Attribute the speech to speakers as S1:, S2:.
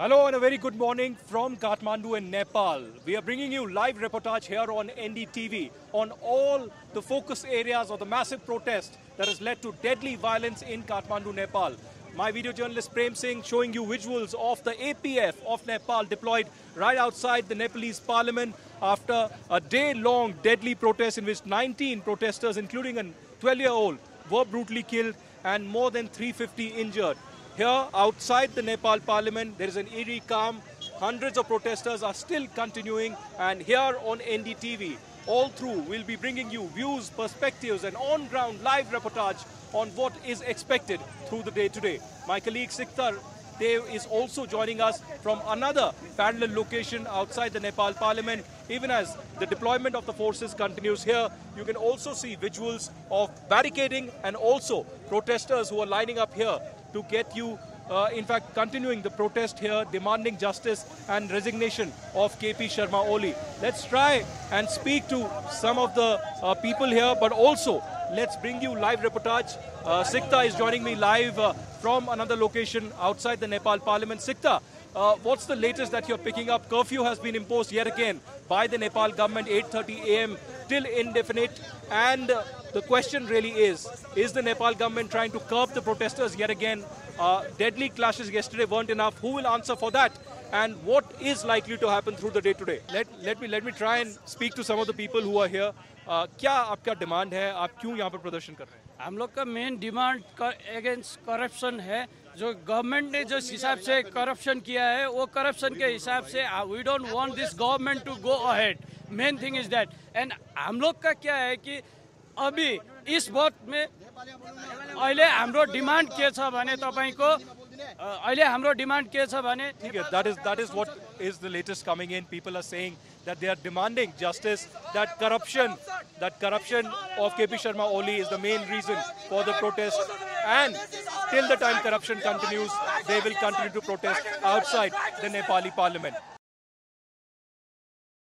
S1: Hello and a very good morning from Kathmandu in Nepal. We are bringing you live reportage here on NDTV on all the focus areas of the massive protest that has led to deadly violence in Kathmandu, Nepal. My video journalist Prem Singh showing you visuals of the APF of Nepal deployed right outside the Nepalese parliament after a day-long deadly protest in which 19 protesters, including a 12-year-old, were brutally killed and more than 350 injured. Here, outside the Nepal parliament, there is an eerie calm. Hundreds of protesters are still continuing, and here on NDTV, all through, we'll be bringing you views, perspectives, and on-ground live reportage on what is expected through the day today. My colleague Siktar Dev is also joining us from another parallel location outside the Nepal parliament. Even as the deployment of the forces continues here, you can also see visuals of barricading and also protesters who are lining up here to get you, in fact, continuing the protest here, demanding justice and resignation of KP Sharma Oli. Let's try and speak to some of the people here, but also let's bring you live reportage. Sikta is joining me live from another location outside the Nepal parliament. Sikta, what's the latest that you're picking up? Curfew has been imposed yet again by the Nepal government, 8:30 a.m. till indefinite. And the question really is the Nepal government trying to curb the protesters yet again? Deadly clashes yesterday weren't enough. Who will answer for that? And what is likely to happen through the day today? Let me try and speak to some of the people who are here. क्या आपका demand है? आप क्यों यहाँ पर प्रदर्शन कर रहे हैं?
S2: हम लोग का मेन डिमांड अगेंस्ट करप्शन है. जो गवर्नमेंट ने जिस हिसाब से करप्शन किया है वो करप्शन के हिसाब से we don't want this government to go ahead. Main thing is that. And हम लोग का क्या है कि अभी इस वक्त में अहिले हाम्रो डिमान्ड के छ भने तपाईको अहिले हाम्रो डिमान्ड के छ भने
S1: that is what is the latest coming in. People are saying that they are demanding justice, that corruption of KP Sharma Oli is the main reason for the protest, and till the time corruption continues, they will continue to protest outside the Nepali parliament.